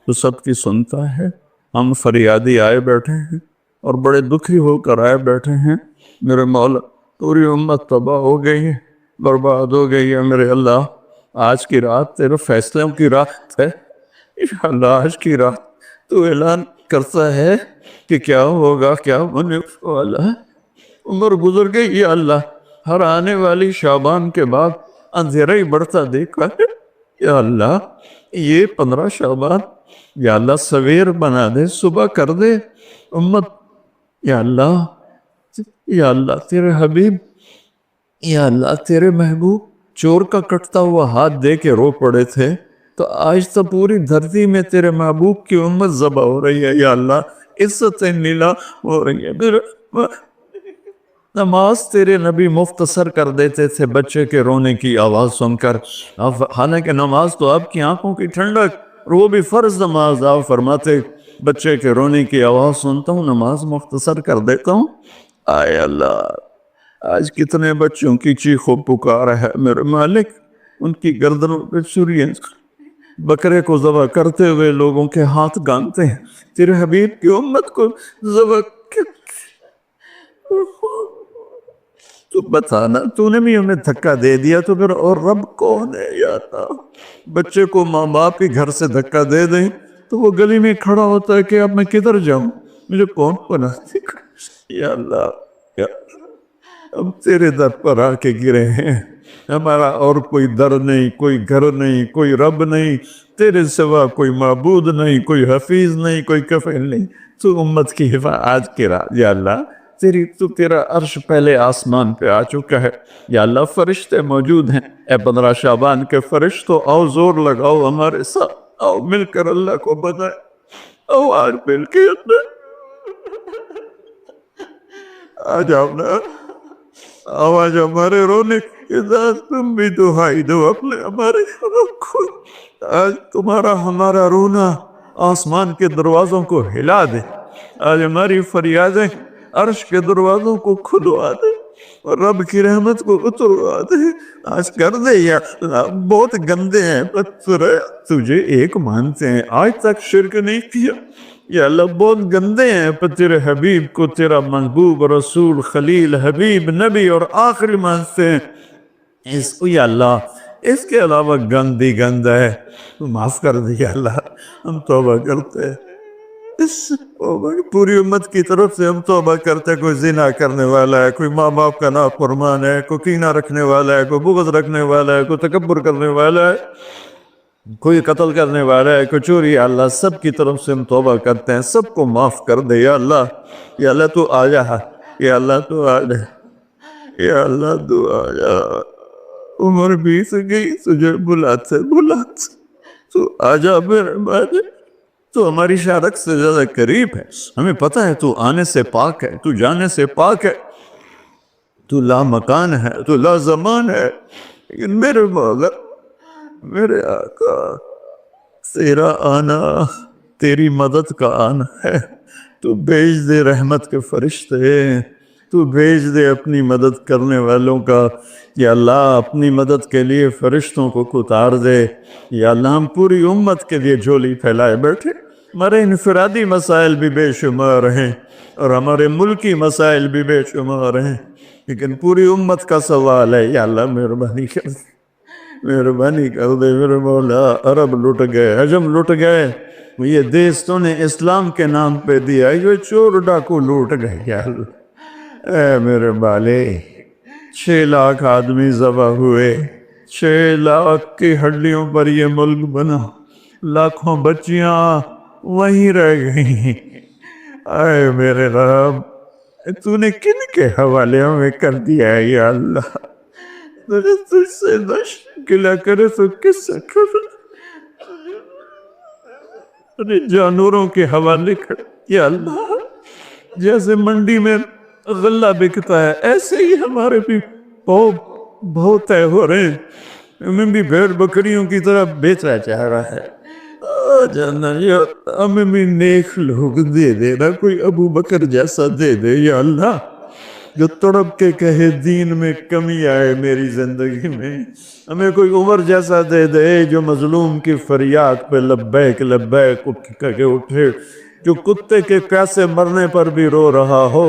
تو سب کی سنتا ہے. ہم فریادی آئے بیٹھے ہیں اور بڑے دکھی ہو کر آئے بیٹھے ہیں. میرے مولا پوری امت تباہ ہو گئی ہے، برباد ہو گئی ہے. میرے اللہ آج کی رات تیرے فیصلوں کی رات ہے. اللہ آج کی رات تو اعلان کرتا ہے کہ کیا ہوگا کیا ہونے والا ہے. عمر گزر گئی یا اللہ، ہر آنے والی شعبان کے بعد اندھیرا ہی بڑھتا دیکھا ہے. یا اللہ یہ 15 شعبان یا اللہ سویر بنا دے، صبح کر دے امت. یا اللہ تیرے حبیب، یا اللہ تیرے محبوب چور کا کٹتا ہوا ہاتھ دے کے رو پڑے تھے. تو آج تو پوری دھرتی میں تیرے محبوب کی امت ذبح ہو رہی ہے یا اللہ، عزتیں نیلا ہو رہی ہے۔ پھر نماز تیرے نبی مختصر کر دیتے تھے بچے کے رونے کی آواز سن کر، اب حالانکہ نماز تو آپ کی آنکھوں کی ٹھنڈک، اور وہ بھی فرض نماز، آپ فرماتے بچے کے رونے کی آواز سنتا ہوں نماز مختصر کر دیتا ہوں۔ آئے اللہ، آج کتنے بچوں کی چیخ و پکار ہے میرے مالک، ان کی گردنوں پہ چھریاں، بکرے کو ذبح کرتے ہوئے لوگوں کے ہاتھ گانتے ہیں، تیرے حبیب کی امت کو ذبح تو بتانا، تو نے بھی ہمیں دھکا دے دیا تو پھر اور رب کون ہے یا اللہ؟ بچے کو ماں باپ کے گھر سے دھکا دے دیں تو وہ گلی میں کھڑا ہوتا ہے کہ اب میں کدھر جاؤں، مجھے کون بناتے یا اللہ۔ یا ہم تیرے در پر آ کے گرے ہیں، ہمارا اور کوئی در نہیں، کوئی گھر نہیں، کوئی رب نہیں، تیرے سوا کوئی معبود نہیں، کوئی حفیظ نہیں، کوئی کفیل نہیں۔ تو امت کی حفاظت آج کے رات یا اللہ، تیرا عرش پہلے آسمان پہ آ چکا ہے یا اللہ، فرشتے موجود ہیں، اے 15 شعبان کے فرشتوں، آؤ زور لگاؤ ہمارے ساتھ، آؤ مل کر اللہ کو بتائیں، آؤ آج مل کے آ جاؤ نا، آواز ہمارے رونے کی ذات، تم بھی دہائی دو اپنے ہمارے کو، آج تمہارا ہمارا رونا آسمان کے دروازوں کو ہلا دے، آج ہماری فریادیں عرش کے دروازوں کو کھلوا دے اور رب کی رحمت کو اتروا دے، آج کر دے یا اللہ۔ بہت گندے ہیں پتھر، تجھے ایک مانتے ہیں، آج تک شرک نہیں کیا یا اللہ، بہت گندے ہیں پر تیرے حبیب کو تیرا محبوب رسول خلیل حبیب نبی اور آخری مانتے ہیں، اس کو یا اللہ، اس کے علاوہ گندی گند ہے، تو معاف کر دے یا اللہ، ہم توبہ کرتے ہیں، پوری امت کی طرف سے ہم توبہ کرتے ہیں، کوئی زنا کرنے والا ہے، کوئی ماں باپ کا نافرمان ہے، کوئی کینہ رکھنے والا ہے، کوئی بغض رکھنے والا ہے، کوئی تکبر کرنے والا ہے، کوئی قتل کرنے والا ہے، کوئی چوری، یا اللہ سب کی طرف سے ہم توبہ کرتے ہیں، سب کو معاف کر دے یا اللہ۔ یا اللہ تو آ جا، یا اللہ تو آ جا، یا اللہ تو آ جا، عمر بیت گئی، تجھے بلاتے تو آ جا میرے بھائی، تو ہماری شارک سے زیادہ قریب ہے، ہمیں پتہ ہے تو آنے سے پاک ہے، تو جانے سے پاک ہے، تو لا مکان ہے، تو لا زمان ہے، لیکن میرے مولا، میرے آقا، تیرا آنا تیری مدد کا آنا ہے، تو بھیج دے رحمت کے فرشتے، تو بھیج دے اپنی مدد کرنے والوں کا، یا اللہ اپنی مدد کے لیے فرشتوں کو اتار دے یا اللہ، ہم پوری امت کے لیے جھولی پھیلائے بیٹھے، ہمارے انفرادی مسائل بھی بے شمار ہیں اور ہمارے ملکی مسائل بھی بے شمار ہیں، لیکن پوری امت کا سوال ہے یا اللہ مہربانی کر دے، مہربانی کر دے میرے مولا۔ عرب لٹ گئے، عجم لٹ گئے، یہ دیس تو نے اسلام کے نام پہ دیا، یہ چور ڈاکو لوٹ گئے یا اللہ، اے میرے بالے، 6 لاکھ آدمی ذبح ہوئے، 6 لاکھ کی ہڈیوں پر یہ ملک بنا، لاکھوں بچیاں وہیں رہ گئی، اے میرے رب، تو نے کن کے حوالے ہمیں کر دیا ہے یا اللہ، تجھ سے نشر گلا کرے تو کس سے کرے، جانوروں کے حوالے کر یا اللہ، جیسے منڈی میں غلہ بکتا ہے ایسے ہی ہمارے بھی بہت طے ہو رہے ہیں، ہمیں بھی بھیڑ بکریوں کی طرح بیچا جا رہا ہے، جانا یا ہمیں بھی نیک لوگ دے دے نا، کوئی ابو بکر جیسا دے دے یا اللہ، جو تڑپ کے کہے دین میں کمی آئے میری زندگی میں، ہمیں کوئی عمر جیسا دے دے جو مظلوم کی فریاد پہ لبیک لبیک کہہ کے اٹھے، جو کتے کے پیاسے مرنے پر بھی رو رہا ہو،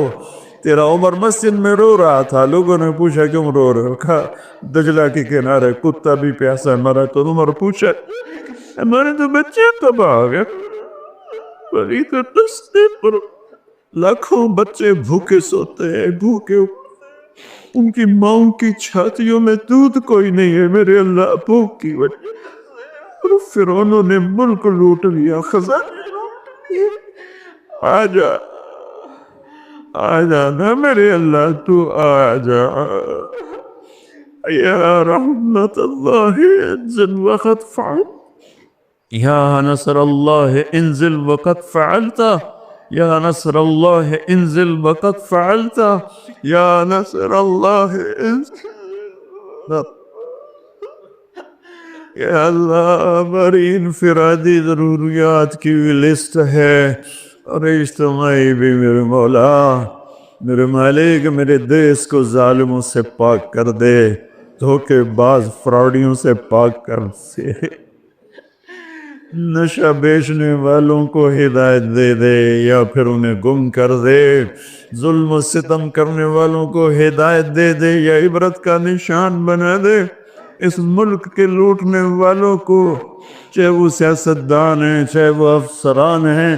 تیرا عمر مسجد میں رو رہا تھا، لوگوں نے پوچھا کیوں رو رہے ہو، کہا دجلہ کے کنارے کتا بھی پیاسا مرا، تو عمر پوچھا ہمارے تو بچے تباہ ہو گئے، بڑی تو دستے پر لاکھوں بچے بھوکے سوتے ہیں، بھوکے ان کی ماؤں کی چھاتیوں میں دودھ کوئی نہیں ہے میرے اللہ، بھوک کی وجہ، اور فرعونوں نے ملک لوٹ لیا، خزانے، آجا آجا نا میرے اللہ، تو آجا یا رحمت اللہ انزل وقت فعل، یا نصر اللہ انزل وقد فعلت، یا نصر اللہ انزل وقد فعلت، یا نصر اللہ انزل۔ یا اللہ ہماری انفرادی ضروریات کی بھی لسٹ ہے اور اجتماعی بھی، میرے مولا میرے مالک، میرے دیس کو ظالموں سے پاک کر دے، دھوکے باز فراڈیوں سے پاک کر دے، نشہ بیچنے والوں کو ہدایت دے دے یا پھر انہیں گم کر دے، ظلم و ستم کرنے والوں کو ہدایت دے دے یا عبرت کا نشان بنا دے، اس ملک کے لوٹنے والوں کو، چاہے وہ سیاستدان ہیں، چاہے وہ افسران ہیں،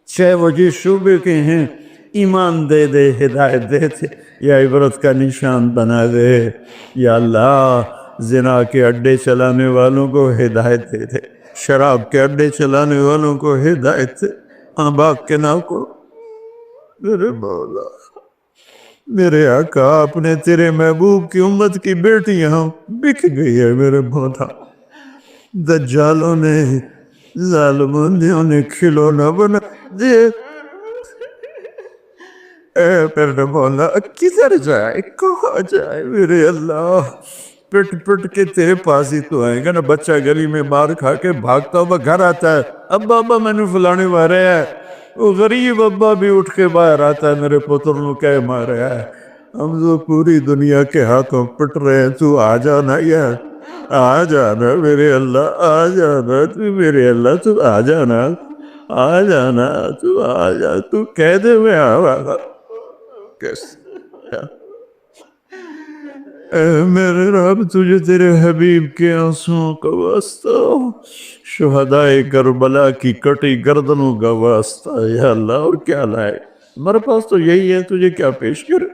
چاہے وہ جس شعبے کے ہیں، ایمان دے دے، ہدایت دے دے یا عبرت کا نشان بنا دے۔ یا اللہ زنا کے اڈے چلانے والوں کو ہدایت دے دے، شراب کے اڈے چلانے والوں کو ہدایت دے، آباق کے نام کو، میرے مولا میرے آقا، اپنے تیرے محبوب کی امت کی بیٹیاں بک گئی ہے میرے مولا، دجالوں نے ظالموں نے انہیں کھلونا بنا دے، اے میرے مولا کدھر جائے، کہاں جائے میرے اللہ، پٹ پٹ کے تیرے پاس ہی تو آئیں گا نا۔ بچہ گلی میں مار کھا کے بھاگتا ہوا گھر آتا ہے، ابا ابا میں نے فلانے مارے ہے، وہ غریب ابا بھی اٹھ کے باہر آتا ہے، میرے پتر نو کہہ مارے ہے، ہم تو پوری دنیا کے ہاتھوں پٹ رہے ہیں، تو آ جانا یار، آ جانا میرے اللہ، آ جانا تو میرے اللہ، تو آ جانا، آ جانا، تو آ جا، تو کہہ دے میں آ کیسے۔ اے میرے رب تجھے تیرے حبیب کے آنسوؤں کا واسطہ، شہدائے کربلا کی کٹی گردنوں کا واسطہ، یا اللہ اور کیا لائے، ہمارے پاس تو یہی ہے، تجھے کیا پیش کرے،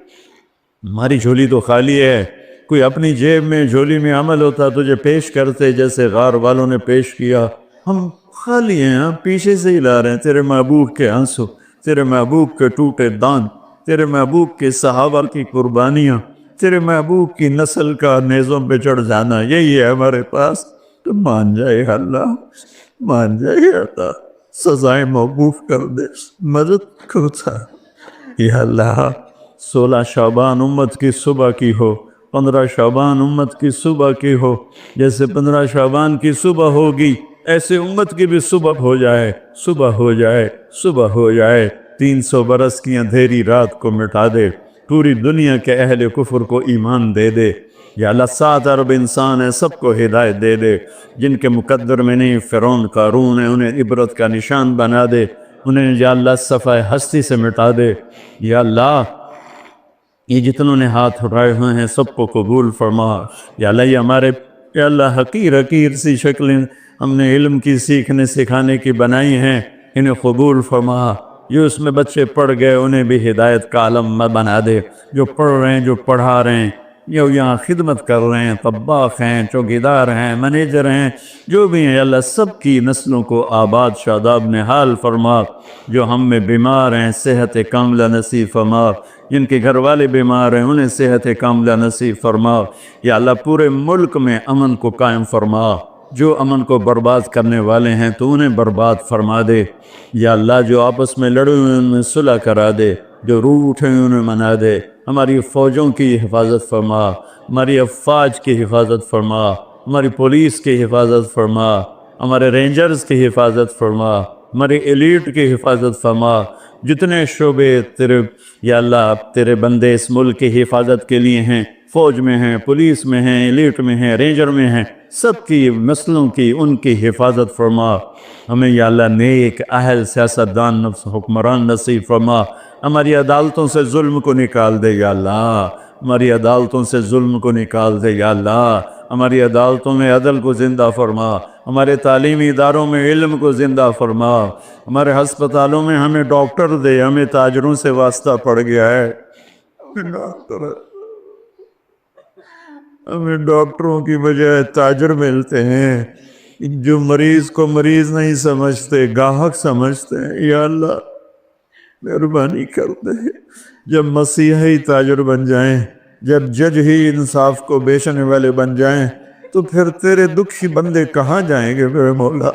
ہماری جھولی تو خالی ہے، کوئی اپنی جیب میں جھولی میں عمل ہوتا تجھے پیش کرتے، جیسے غار والوں نے پیش کیا، ہم خالی ہیں، ہم پیچھے سے ہی لا رہے ہیں تیرے محبوب کے آنسو، تیرے محبوب کے ٹوٹے دان، تیرے محبوب کے صحابہ کی قربانیاں، تیرے محبوب کی نسل کا نیزوں پہ چڑھ جانا، یہی ہے ہمارے پاس، تو مان جائے اللہ، مان جائے اللہ، سزائیں موقوف کر دے، مدد کرتا۔ یا اللہ 16 شعبان امت کی صبح کی ہو، 15 شعبان امت کی صبح کی ہو، جیسے 15 شعبان کی صبح ہوگی ایسے امت کی بھی صبح ہو جائے، صبح ہو جائے، صبح ہو جائے، 300 برس کی اندھیری رات کو مٹا دے، پوری دنیا کے اہل کفر کو ایمان دے دے، یا اللہ 7 ارب انسان ہیں، سب کو ہدایت دے دے، جن کے مقدر میں نہیں فرعون قارون ہے انہیں عبرت کا نشان بنا دے، انہیں یا اللہ صفحہ ہستی سے مٹا دے، یا اللہ یہ جتنوں نے ہاتھ اٹھائے ہوئے ہیں سب کو قبول فرما، یا اللہ یہ ہمارے یا اللہ حقیر حقیر سی شکلیں ہم نے علم کی سیکھنے سکھانے کی بنائی ہیں، انہیں قبول فرما، جو اس میں بچے پڑھ گئے انہیں بھی ہدایت کا علم بنا دے، جو پڑھ رہے ہیں، جو پڑھا رہے ہیں، جو یہاں خدمت کر رہے ہیں، طباخ ہیں، چوکیدار ہیں، مینیجر ہیں، جو بھی ہیں، اللہ سب کی نسلوں کو آباد شاداب نحال فرما، جو ہم میں بیمار ہیں صحت کاملہ نصیب فرما، جن کے گھر والے بیمار ہیں انہیں صحت کاملہ نصیب فرما، یا اللہ پورے ملک میں امن کو قائم فرما، جو امن کو برباد کرنے والے ہیں تو انہیں برباد فرما دے، یا اللہ جو آپس میں لڑے ہوئے ان میں صلح کرا دے، جو روٹھے ہوئے انہیں منا دے، ہماری فوجوں کی حفاظت فرما، ہماری افواج کی حفاظت فرما، ہماری پولیس کی حفاظت فرما، ہمارے رینجرز کی حفاظت فرما، ہماری ایلیٹ کی حفاظت فرما، جتنے شعبے تیرے یا اللہ تیرے بندے اس ملک کی حفاظت کے لیے ہیں، فوج میں ہیں، پولیس میں ہیں، ایلیٹ میں ہیں، رینجر میں ہیں، سب کی نسلوں کی ان کی حفاظت فرما، ہمیں یا اللہ نیک اہل سیاستدان حکمران نصیب فرما، ہماری عدالتوں سے ظلم کو نکال دے یا اللہ، ہماری عدالتوں سے ظلم کو نکال دے یا اللہ، ہماری عدالتوں میں عدل کو زندہ فرما، ہمارے تعلیمی اداروں میں علم کو زندہ فرما، ہمارے ہسپتالوں میں ہمیں ڈاکٹر دے، ہمیں تاجروں سے واسطہ پڑ گیا ہے، ہمیں ڈاکٹروں کی بجائے تاجر ملتے ہیں، جو مریض کو مریض نہیں سمجھتے گاہک سمجھتے ہیں، یا اللہ مہربانی کر دے، جب مسیحی تاجر بن جائیں، جب جج ہی انصاف کو بیچنے والے بن جائیں، تو پھر تیرے دکھی بندے کہاں جائیں گے میرے مولا؟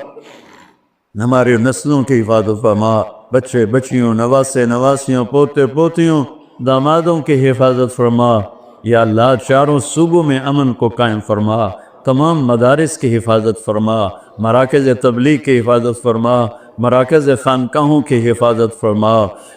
ہماری نسلوں کی حفاظت فرما، بچے بچیوں، نواسے نواسیوں، پوتے پوتیوں، دامادوں کی حفاظت فرما۔ یا اللہ چاروں صوبوں میں امن کو قائم فرما، تمام مدارس کی حفاظت فرما، مراکز تبلیغ کی حفاظت فرما، مراکز خانقاہوں کی حفاظت فرما۔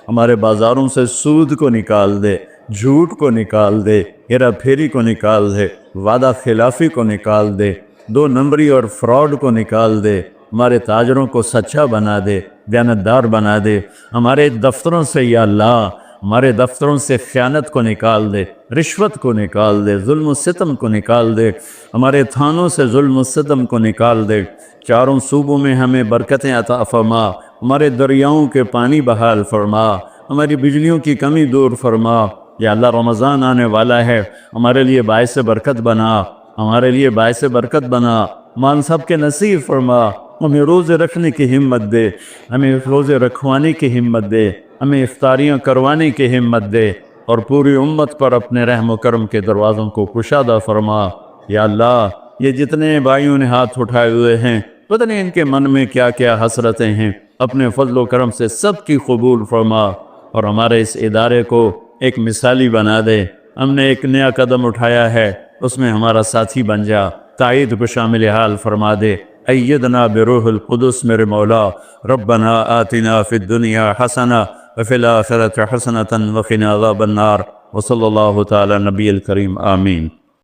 ہمارے بازاروں سے سود کو نکال دے، جھوٹ کو نکال دے، ہیرا پھیری کو نکال دے، وعدہ خلافی کو نکال دے، دو نمبری اور فراڈ کو نکال دے، ہمارے تاجروں کو سچا بنا دے، دیانتدار بنا دے۔ ہمارے دفتروں سے یا اللہ، ہمارے دفتروں سے خیانت کو نکال دے، رشوت کو نکال دے، ظلم و ستم کو نکال دے، ہمارے تھانوں سے ظلم و ستم کو نکال دے۔ چاروں صوبوں میں ہمیں برکتیں عطا فرما، ہمارے دریاؤں کے پانی بحال فرما، ہماری بجلیوں کی کمی دور فرما۔ یا اللہ رمضان آنے والا ہے، ہمارے لیے باعث برکت بنا، ہمارے لیے باعث برکت بنا، مان سب کے نصیب فرما۔ ہمیں روزے رکھنے کی ہمت دے، ہمیں روزے رکھوانے کی ہمت دے، ہمیں افطاریاں کروانے کی ہمت دے، اور پوری امت پر اپنے رحم و کرم کے دروازوں کو کشادہ فرما۔ یا اللہ یہ جتنے بھائیوں نے ہاتھ اٹھائے ہوئے ہیں، پتہ نہیں ان کے من میں کیا کیا حسرتیں ہیں، اپنے فضل و کرم سے سب کی قبول فرما، اور ہمارے اس ادارے کو ایک مثالی بنا دے۔ ہم نے ایک نیا قدم اٹھایا ہے، اس میں ہمارا ساتھی بن جا، تائید کو شامل حال فرما دے۔ ایدنا بروح القدس میرے مولا، ربنا آتنا فی الدنیا حسنہ وفی الآخرۃ حسنۃ وقنا عذاب النار، وصلی اللہ تعالی نبی الکریم، آمین۔